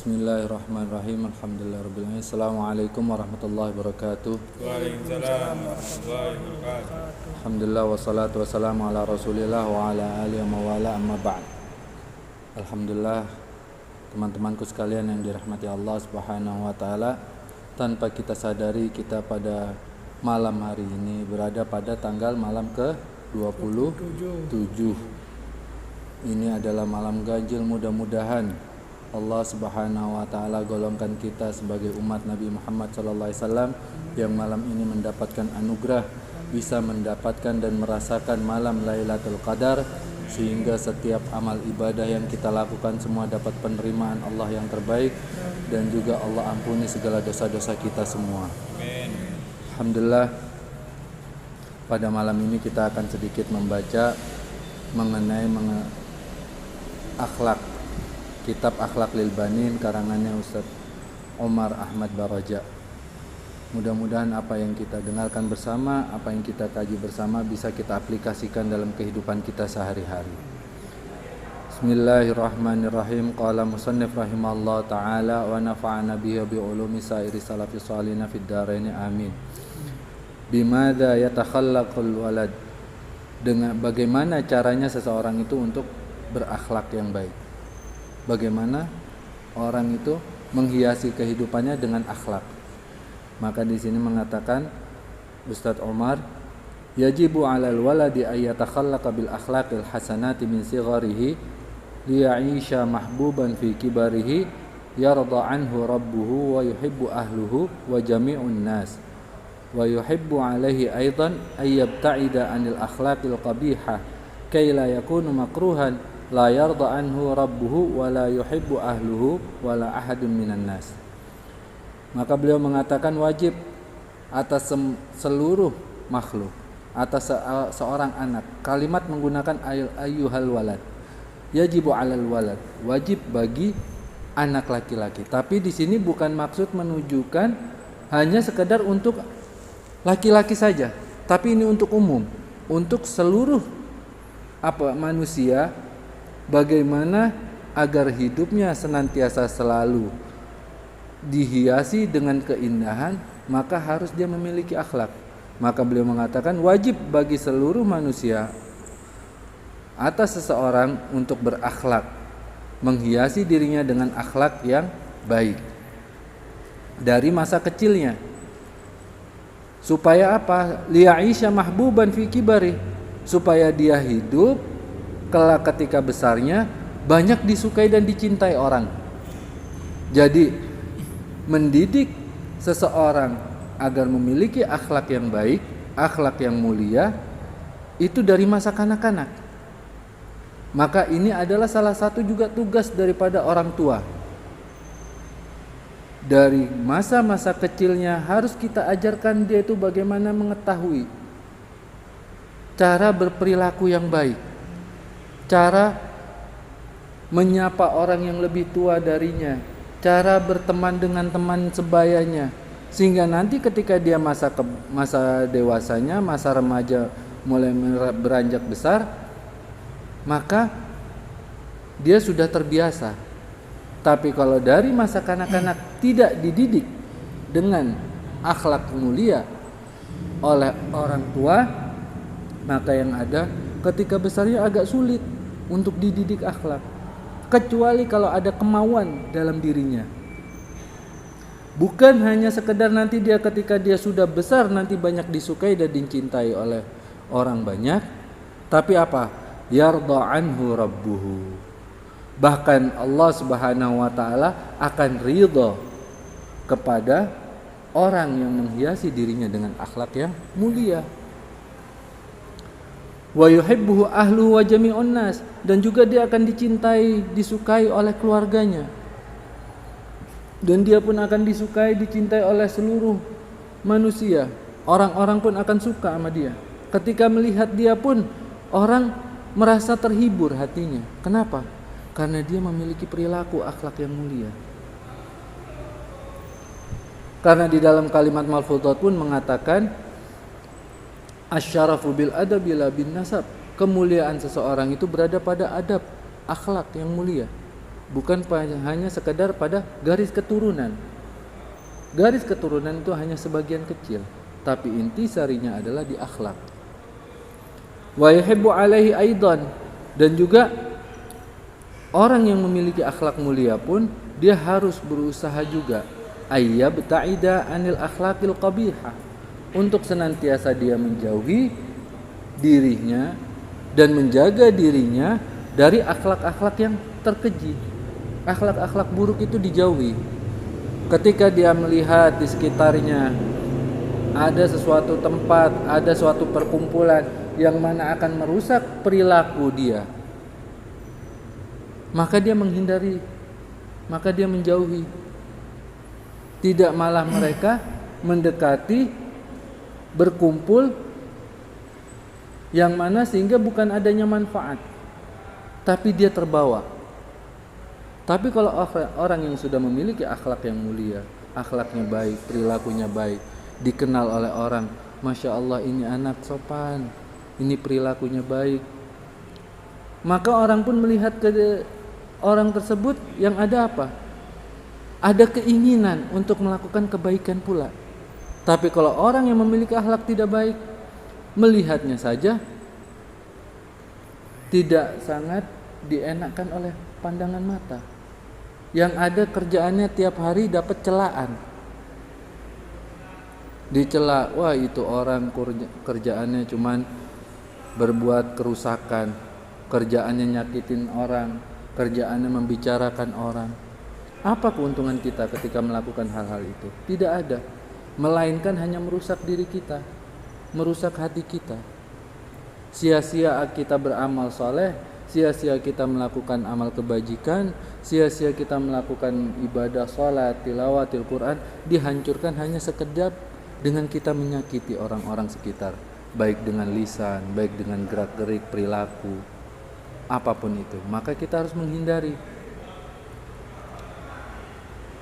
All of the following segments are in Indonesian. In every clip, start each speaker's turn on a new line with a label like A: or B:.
A: Bismillahirrahmanirrahim. Alhamdulillahirabbil alamin. Assalamualaikum warahmatullahi wabarakatuh.
B: Waalaikumsalam warahmatullahi wabarakatuh.
A: Alhamdulillah wassalatu wassalamu ala Rasulillah wa ala alihi wa mawala amma ba'd. Alhamdulillah, teman-temanku sekalian yang dirahmati Allah Subhanahu wa taala, tanpa kita sadari kita pada malam hari ini berada pada tanggal malam ke-27. Ini adalah malam ganjil. Mudah-mudahan Allah Subhanahu wa taala golongkan kita sebagai umat Nabi Muhammad sallallahu alaihi wasallam yang malam ini mendapatkan anugerah, bisa mendapatkan dan merasakan malam Lailatul Qadar, sehingga setiap amal ibadah yang kita lakukan semua dapat penerimaan Allah yang terbaik, dan juga Allah ampuni segala dosa-dosa kita semua.
B: Amin.
A: Alhamdulillah, pada malam ini kita akan sedikit membaca mengenai akhlak, kitab Akhlak Lil Banin karangannya Ustaz Omar Ahmad Baraja. Mudah-mudahan apa yang kita dengarkan bersama, apa yang kita kaji bersama bisa kita aplikasikan dalam kehidupan kita sehari-hari. Bismillahirrahmanirrahim. Qala musannif rahimallahu taala wa nafa'ana bihi bi ulumi sairi salafis shalihina fid dharain amin. Bimadza yatakhallaqul walad, dengan bagaimana caranya seseorang itu untuk berakhlak yang baik. Bagaimana orang itu menghiasi kehidupannya dengan akhlak. Maka di sini mengatakan Ustadz Omar, yajibu 'alal waladi ay yatakhallaqa bil akhlaqil hasanati min sigharihi liya'isha mahbuban fi kibarihi yarda anhu rabbuhu wa yuhibbu ahluhu wa jami'un nas wa yuhibbu 'alaihi aidan ay yabta'ida 'anil akhlaqil qabihah kay la yakunu makruhan la yarda anhu rabbuhu wa la yuhibbu ahluhu wa la ahadun minan nas. Maka beliau mengatakan wajib atas seluruh makhluk, atas seorang anak. Kalimat menggunakan ayyuhal walad. Yajibu 'alal walad, wajib bagi anak laki-laki. Tapi di sini bukan maksud menunjukkan hanya sekedar untuk laki-laki saja, tapi ini untuk umum, untuk seluruh manusia. Bagaimana agar hidupnya senantiasa selalu dihiasi dengan keindahan, maka harus dia memiliki akhlak. Maka beliau mengatakan wajib bagi seluruh manusia atas seseorang untuk berakhlak, menghiasi dirinya dengan akhlak yang baik dari masa kecilnya. Supaya apa? Liya'isha mahbuban fi kibari, supaya dia hidup kelak ketika besarnya banyak disukai dan dicintai orang. Jadi mendidik seseorang agar memiliki akhlak yang baik, akhlak yang mulia, itu dari masa kanak-kanak. Maka ini adalah salah satu juga tugas daripada orang tua. Dari masa-masa kecilnya harus kita ajarkan dia itu bagaimana mengetahui cara berperilaku yang baik, cara menyapa orang yang lebih tua darinya, cara berteman dengan teman sebayanya, sehingga nanti ketika dia masa dewasanya, masa remaja mulai beranjak besar, maka dia sudah terbiasa. Tapi kalau dari masa kanak-kanak tidak dididik dengan akhlak mulia oleh orang tua, maka yang ada ketika besarnya agak sulit untuk dididik akhlak, kecuali kalau ada kemauan dalam dirinya. Bukan hanya sekedar nanti dia ketika dia sudah besar nanti banyak disukai dan dicintai oleh orang banyak, tapi apa? Yarda anhu rabbuhu. Bahkan Allah Subhanahu wa taala akan ridha kepada orang yang menghiasi dirinya dengan akhlak yang mulia. Wa yuhibbuhu ahlu wa jami'un nas, dan juga dia akan dicintai, disukai oleh keluarganya. Dan dia pun akan disukai, dicintai oleh seluruh manusia. Orang-orang pun akan suka sama dia. Ketika melihat dia pun orang merasa terhibur hatinya. Kenapa? Karena dia memiliki perilaku akhlak yang mulia. Karena di dalam kalimat Malfudhat pun mengatakan asyarafu bil adabi la bin nasab, kemuliaan seseorang itu berada pada adab, akhlak yang mulia, bukan hanya sekedar pada garis keturunan. Garis keturunan itu hanya sebagian kecil, tapi intisarinya adalah di akhlak. Wa yuhibbu alaihi aidan, dan juga orang yang memiliki akhlak mulia pun dia harus berusaha juga ayyabta'ida anil akhlaqil qabihah, untuk senantiasa dia menjauhi dirinya dan menjaga dirinya dari akhlak-akhlak yang terkeji. Akhlak-akhlak buruk itu dijauhi. Ketika dia melihat di sekitarnya ada sesuatu tempat, ada suatu perkumpulan yang mana akan merusak perilaku dia, maka dia menghindari, maka dia menjauhi. Tidak malah mereka mendekati, berkumpul, yang mana sehingga bukan adanya manfaat, tapi dia terbawa. Tapi kalau orang yang sudah memiliki akhlak yang mulia, akhlaknya baik, perilakunya baik, dikenal oleh orang, Masya Allah ini anak sopan, ini perilakunya baik, maka orang pun melihat ke orang tersebut yang ada apa? Ada keinginan untuk melakukan kebaikan pula. Tapi kalau orang yang memiliki akhlak tidak baik, melihatnya saja tidak sangat dienakkan oleh pandangan mata. Yang ada kerjaannya tiap hari dapat celaan, dicela, wah itu orang kerjaannya cuman berbuat kerusakan, kerjaannya nyakitin orang, kerjaannya membicarakan orang. Apa keuntungan kita ketika melakukan hal-hal itu? Tidak ada, melainkan hanya merusak diri kita, merusak hati kita. Sia-sia kita beramal soleh, sia-sia kita melakukan amal kebajikan, sia-sia kita melakukan ibadah salat, tilawatil Quran, dihancurkan hanya sekedar dengan kita menyakiti orang-orang sekitar, baik dengan lisan, baik dengan gerak-gerik, perilaku, apapun itu. Maka kita harus menghindari.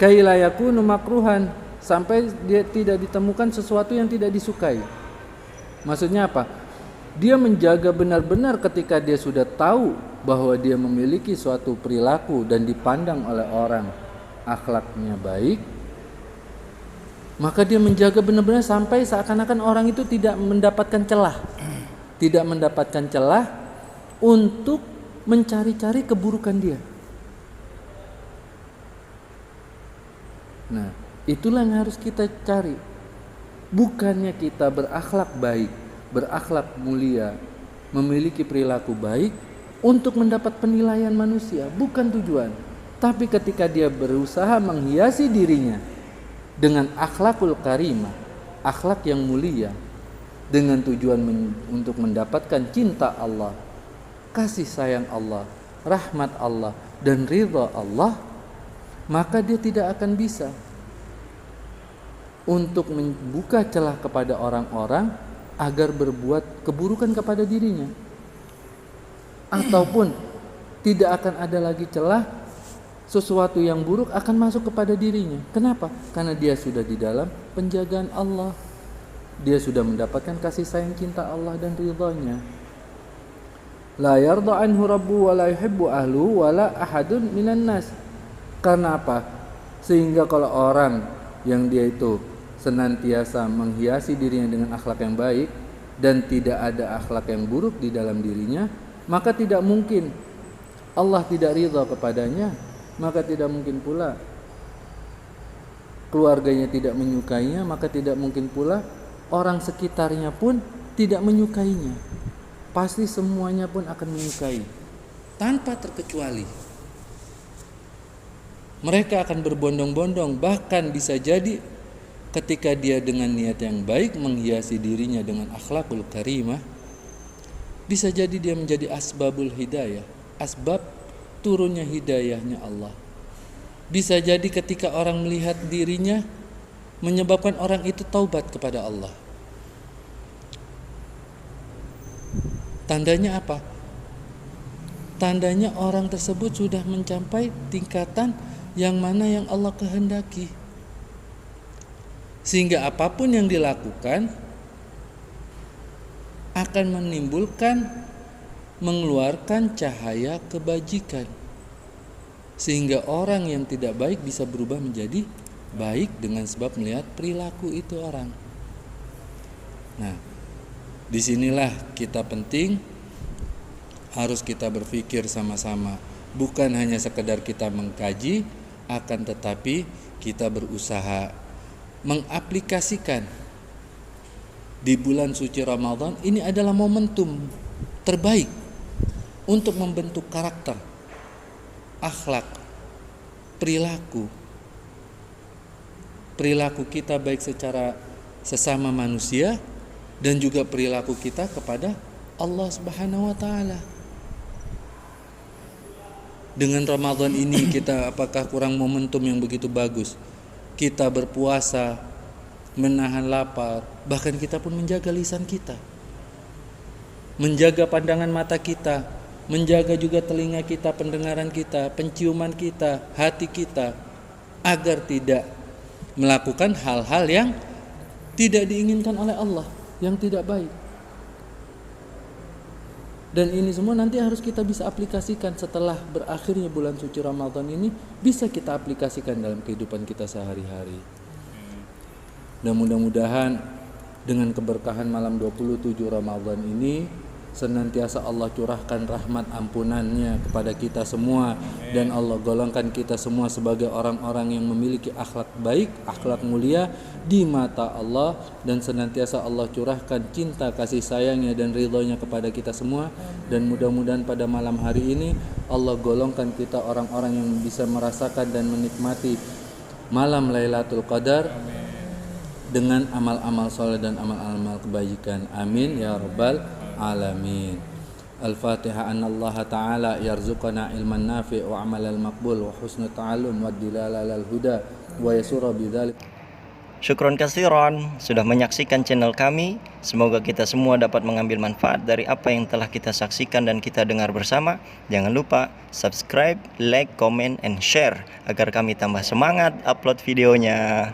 A: Kaila yakunu makruhan, sampai dia tidak ditemukan sesuatu yang tidak disukai. Maksudnya apa? Dia menjaga benar-benar ketika dia sudah tahu bahwa dia memiliki suatu perilaku dan dipandang oleh orang akhlaknya baik, maka dia menjaga benar-benar sampai seakan-akan orang itu tidak mendapatkan celah, tidak mendapatkan celah untuk mencari-cari keburukan dia. Nah, itulah yang harus kita cari. Bukannya kita berakhlak baik, berakhlak mulia, memiliki perilaku baik untuk mendapat penilaian manusia, bukan tujuan. Tapi ketika dia berusaha menghiasi dirinya dengan akhlakul karimah, akhlak yang mulia, dengan tujuan untuk mendapatkan cinta Allah, kasih sayang Allah, rahmat Allah, dan ridha Allah, maka dia tidak akan bisa untuk membuka celah kepada orang-orang agar berbuat keburukan kepada dirinya, ataupun tidak akan ada lagi celah sesuatu yang buruk akan masuk kepada dirinya. Kenapa? Karena dia sudah di dalam penjagaan Allah, dia sudah mendapatkan kasih sayang cinta Allah dan ridhanya. La yarda anhu rabbu wa la yuhibbu ahlu wa la ahadun minan nas. Karena apa? Sehingga kalau orang yang dia itu senantiasa menghiasi dirinya dengan akhlak yang baik dan tidak ada akhlak yang buruk di dalam dirinya, maka tidak mungkin Allah tidak ridha kepadanya, maka tidak mungkin pula keluarganya tidak menyukainya, maka tidak mungkin pula orang sekitarnya pun tidak menyukainya. Pasti semuanya pun akan menyukai tanpa terkecuali. Mereka akan berbondong-bondong, bahkan bisa jadi ketika dia dengan niat yang baik menghiasi dirinya dengan akhlakul karimah, bisa jadi dia menjadi asbabul hidayah, asbab turunnya hidayahnya Allah. Bisa jadi ketika orang melihat dirinya menyebabkan orang itu taubat kepada Allah. Tandanya apa? Tandanya orang tersebut sudah mencapai tingkatan yang mana yang Allah kehendaki, sehingga apapun yang dilakukan akan menimbulkan, mengeluarkan cahaya kebajikan, Sehingga orang yang tidak baik bisa berubah menjadi baik dengan sebab melihat perilaku itu orang. Nah, disinilah kita penting harus kita berpikir sama-sama. Bukan hanya sekedar kita mengkaji, akan tetapi kita berusaha mengaplikasikan di bulan suci Ramadan. Ini adalah momentum terbaik untuk membentuk karakter, akhlak, perilaku kita baik secara sesama manusia dan juga perilaku kita kepada Allah Subhanahu wa taala. Dengan Ramadan ini kita apakah kurang momentum yang begitu bagus? Kita berpuasa, menahan lapar, bahkan kita pun menjaga lisan kita, menjaga pandangan mata kita, menjaga juga telinga kita, pendengaran kita, penciuman kita, hati kita, agar tidak melakukan hal-hal yang tidak diinginkan oleh Allah, yang tidak baik. Dan ini semua nanti harus kita bisa aplikasikan setelah berakhirnya bulan suci Ramadan ini, bisa kita aplikasikan dalam kehidupan kita sehari-hari. Dan mudah-mudahan dengan keberkahan malam 27 Ramadan ini senantiasa Allah curahkan rahmat ampunannya kepada kita semua, dan Allah golongkan kita semua sebagai orang-orang yang memiliki akhlak baik, akhlak mulia di mata Allah, dan senantiasa Allah curahkan cinta kasih sayangnya dan ridhonya kepada kita semua. Dan mudah-mudahan pada malam hari ini Allah golongkan kita orang-orang yang bisa merasakan dan menikmati malam Lailatul Qadar dengan amal-amal soleh dan amal-amal kebajikan. Amin ya rabbal alamin. Al-Fatihah. Anallaha ta'ala yarzuqana ilman nafi' wa amalan maqbul wa husnul ta'allum wa dilala lal huda wa yasura bidzalik.
C: Syukron katsiran sudah menyaksikan channel kami. Semoga kita semua dapat mengambil manfaat dari apa yang telah kita saksikan dan kita dengar bersama. Jangan lupa subscribe, like, comment, and share agar kami tambah semangat upload videonya.